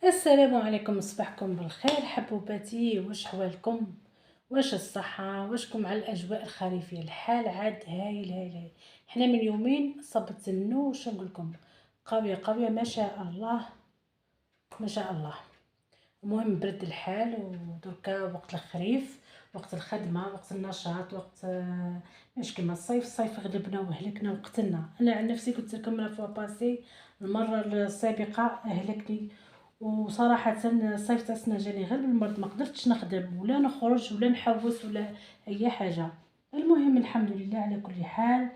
السلام عليكم، صباحكم بالخير حبوباتي. واش حوالكم؟ واش الصحة؟ واشكم على الأجواء الخريفية؟ الحال عاد هايل هايل هايل. حنا من يومين صبت النو، واش نقولكم، قوية قوية ما شاء الله ما شاء الله. المهم برد الحال، ودركا وقت الخريف، وقت الخدمة، وقت النشاط، وقت مش كيما الصيف غلبنا وهلكنا وقتلنا. انا عن نفسي قلت لكم لا فوا باسي، المرة السابقة اهلكني. وصراحة الصيف تاع السنة جاني غير بالمرض، ما قدرتش نخدم ولا نخرج ولا نحوس ولا اي حاجة. المهم الحمد لله على كل حال.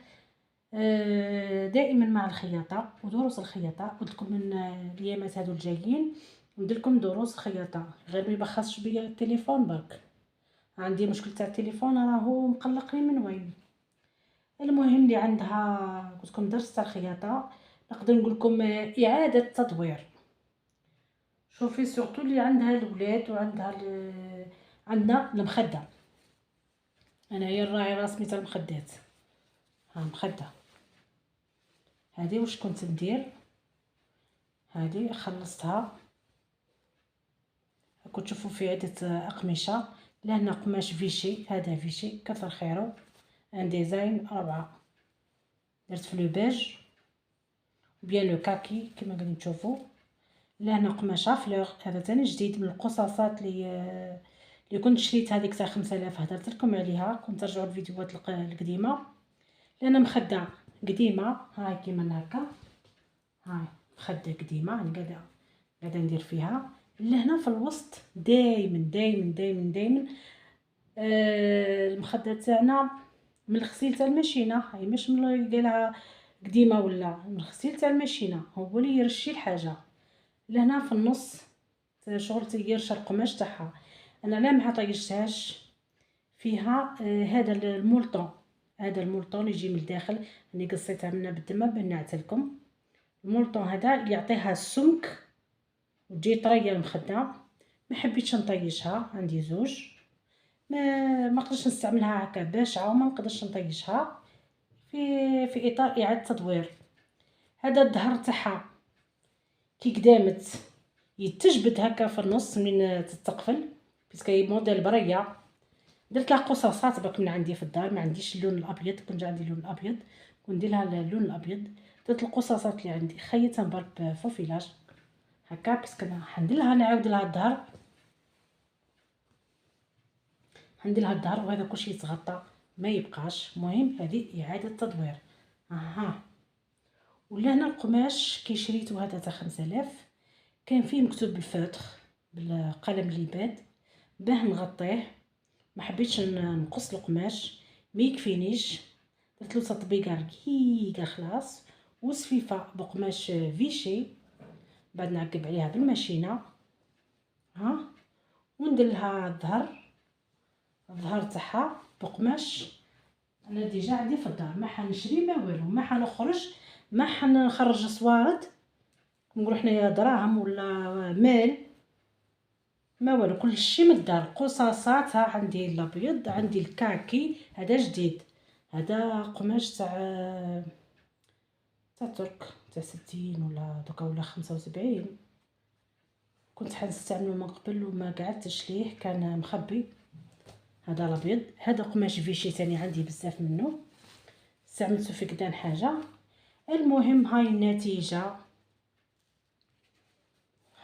دائما مع الخياطة ودروس الخياطة. قلت لكم من الايامات هادو الجايين ندير لكم دروس خياطة، غير ما يبخسش بيا التليفون برك. عندي مشكل تاع التليفون راهو مقلقني من وين. المهم اللي عندها قلت لكم درس تاع الخياطة، نقدر نقول لكم إعادة تدوير. شوفي سورتو اللي عندها الولاد وعندها عندنا المخدة. انا هي الراعي رسمي تاع المخدات. ها مخدة هذه واش كنت ندير، هذه خلصتها. كنت تشوفوا في عدة أقمشة. لهنا قماش فيشي، هذا فيشي كثر خيره، ان ديزاين روعة. درت في لو بيج بيان لو كاكي كما قاعدين تشوفوا. لهنا قماشة فلوغ، هذا تاني جديد من القصاصات اللي كنت شريت هذيك تاع 5000، هدرت لكم عليها. كنت ترجعوا الفيديوهات القديمة. لهنا مخدة قديمة، هاي كيما هكا، هاي مخدة قديمة انا قاعدة ندير فيها. لهنا في الوسط دايما دايما دايما دايما المخدة تاعنا من الغسيل تاع الماشينه، هاي مش من اللي قالها قديمه، ولا من الغسيل تاع الماشينه هو اللي يرشي الحاجه. لهنا في النص شغل تيرش القماش تاعها. انا لا ما طيشتهاش فيها هذا المولطون، هذا المولطون اللي يجي من الداخل. اني قصيتها منها بالدمى بنعت لكم. المولطون هذا اللي يعطيها السمك وتجي طريه المخده. ما حبيتش نطيشها، عندي زوج، ما نقدرش نستعملها هكا باشعه وما نقدرش نطيشها في اطار اعاده تدوير. هذا الظهر تاعها كي قدامت يتجبد هكا في النص من تتقفل، باسكو موديل بريه. درت لها قصاصات برك من عندي في الدار، ما عنديش اللون الابيض، كنت عندي اللون الابيض كندير لها اللون الابيض. درت القصاصات اللي عندي خيطتها برك بفوفيلاج هكا، باسكو انا حندير لها نعاود لها الظهر، حندير لها الظهر وهذا كلشي يتغطى ما يبقاش. المهم هذه اعاده تدوير. اها. ولهنا القماش كي شريتو هذا تاع 5000 كان فيه مكتوب بالفاتخ بالقلم الليباد باه نغطيه. ما حبيتش نقص القماش، ما يكفينيش. درت له تطبيقه رقيقه خلاص، وصفيفه بقماش فيشي، بعد نعقب عليها بالماشينه. ها، وندير لها الظهر تاعها بقماش. انا ديجا عندي في الدار، ما حنشري ما والو، ما حنخرج، ما حنخرج صوارد نقولوا حنايا دراهم ولا مال، ما والو، كلشي من الدار. قصاصات ها عندي الابيض، عندي الكاكي هذا جديد، هذا قماش تاع ترك تاع 60 ولا دوكا ولا 75. كنت حنستعملو من قبل وما قعدتش ليه، كان مخبي. هذا الابيض، هذا قماش فيشي تاني عندي بزاف منه، استعملته في كدان حاجه. المهم هاي النتيجه،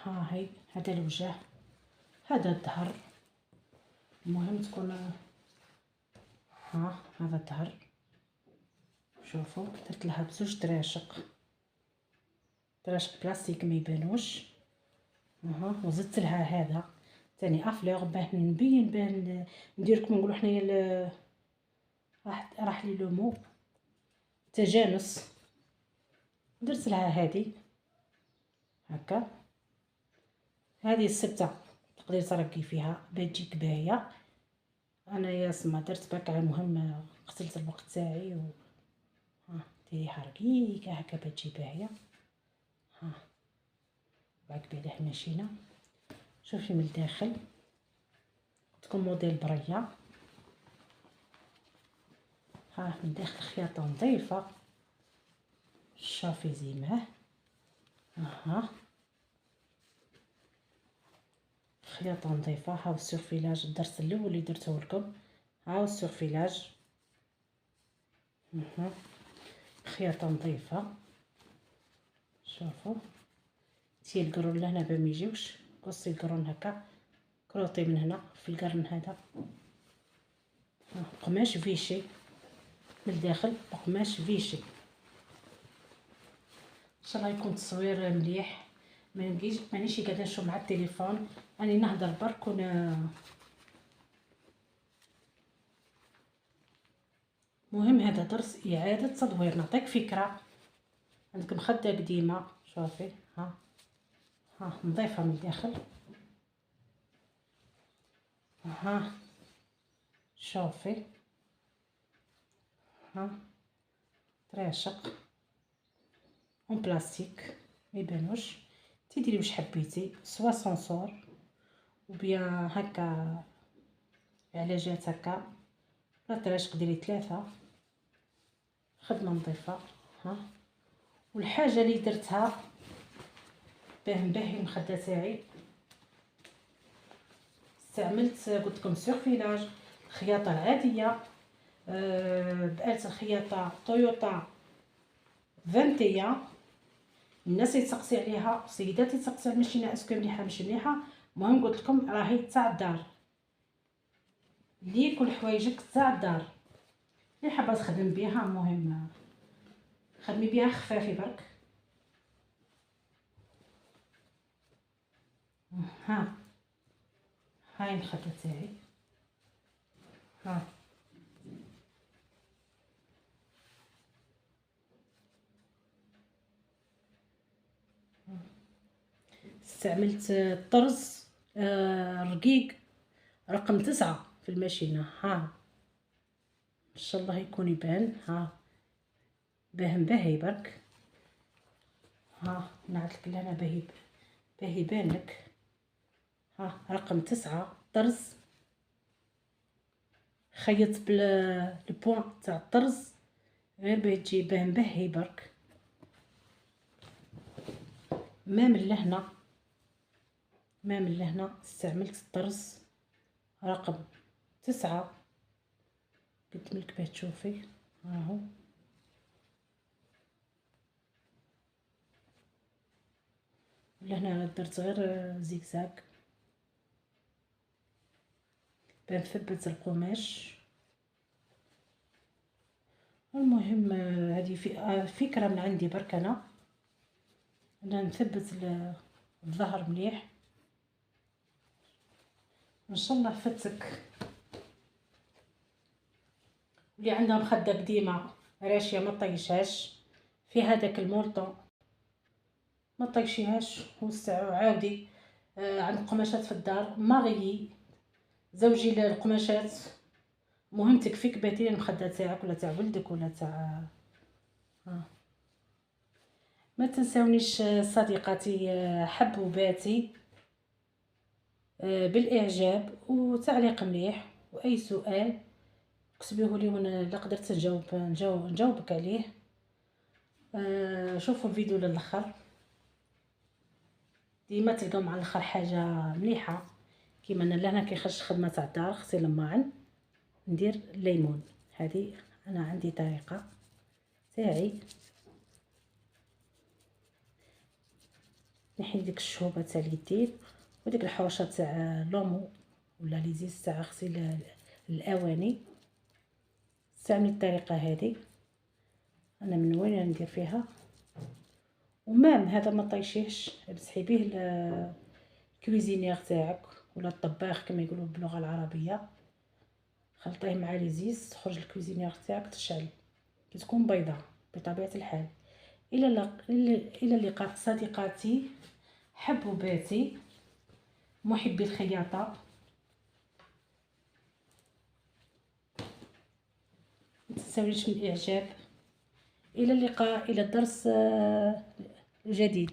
ها هي هذا الوجه، هذا الظهر. المهم تكون ها هذا الظهر. شوفوا درت لها بزوج دراشق بلاستيك ما يبانوش. اها، وزدت لها هذا ثاني افلور باه نبين، باه ندير كما نقولوا حنايا راح لي لو مو تجانس. درت لها هذه هكا، هذه السبته تقدري تركي فيها باه تجيك باهيه. انا يا سما درت برك، المهم قتلت الوقت تاعي ها ديريها رقيقه هكا باه تجي باهيه. ها راكبي عليه الماشينه، شوفي من الداخل تكون موديل بريه. ها من الداخل خياطه نظيفه، شوفي زيماه. اها خياطة نظيفة. هاو السورفيلاج الدرس الاول اللي درته لكم، هاو السورفيلاج. خياطة نظيفة. شوفوا تي القرون لهنا باش ميجيوش، قصي القرون هكا، كروطي من هنا في القرن هذا. قماش فيشي من الداخل، قماش فيشي. ان شاء الله يكون تصوير مليح، ما نجيش مانيش قاعده نشوف مع التليفون، راني نهضر برك مهم هذا درس اعاده تدوير. نعطيك فكره، عندك مخده قديمه، شوفي ها نظيفه من الداخل. ها شوفي تراشق اون بلاستيك ما يبانوش، تديري واش حبيتي، سوا سونسور وبيان هكا علاجات هكا، لا تراشق ديري 3. خدمه نظيفه. والحاجه اللي درتها باه نبهي المخده تاعي، استعملت قلت لكم سورفيلاج، الخياطه العاديه، بآلة الخياطه تويوتا 21. الناس يتسقسي عليها، السيدات يتسقسي على الماشينه اسكو مليحه مش مليحه. المهم قلت لكم راهي تاع الدار، ليك والحوايجك تاع الدار اللي حابه تخدم بها. المهم خدمي بها خفافي برك. هاي الخده تاعي. استعملت طرز رقيق رقم 9 في الماشينه. ان شاء الله يكون يبان. باهي برك. نعطلك لهنا باهي يبان لك. رقم 9 طرز، خيط بالبوان تاع الطرز غير باه تجي باهي برك. ما من لهنا استعملت الطرز رقم 9 قلت لك باه تشوفي. هاهو لهنا درت غير زيكزاك باه نثبت القماش. المهم هذه فكره من عندي برك، انا نثبت الظهر مليح. ان شاء الله فتك. اللي عندها مخده قديمه راشيه ما طيشهاش في هذاك المولطون، ما طيشيهاش وسعوا عاودي. عندك قماشات في الدار ماغيي زوجي القماشات، مهم تكفيك باتين المخده تاعك ولا تاع ولدك ولا تاع. ما تنسونيش صديقاتي حبوباتي بالاعجاب وتعليق مليح، واي سؤال اكتبوه لي وانا لا قدرت نجاوبك عليه. شوفوا الفيديو للاخر، ديما تلقاو مع الاخر حاجه مليحه. كيما انا لهنا كيخرج خدمه تاع الدار، غسيل الماعن، ندير الليمون. هذه انا عندي طريقه تاعي، نحي ديك الشهوبه تاع اليدين وديك الحوشه تاع لومو ولا ليزيس تاع غسيل الاواني. استعملي الطريقه هذه، انا من وين ندير فيها. ومام هذا ما طيشيهش، امسحي به الكويزينير تاعك ولا الطباخ كما يقولوا باللغه العربيه، خلطيه مع ليزيس تخرج الكويزينير تاعك تشعل كي تكون بيضاء بطبيعه الحال. الى اللقاء صديقاتي حبوباتي محبي الخياطه. متنساونيش من الاعجاب. الى اللقاء، الى الدرس الجديد.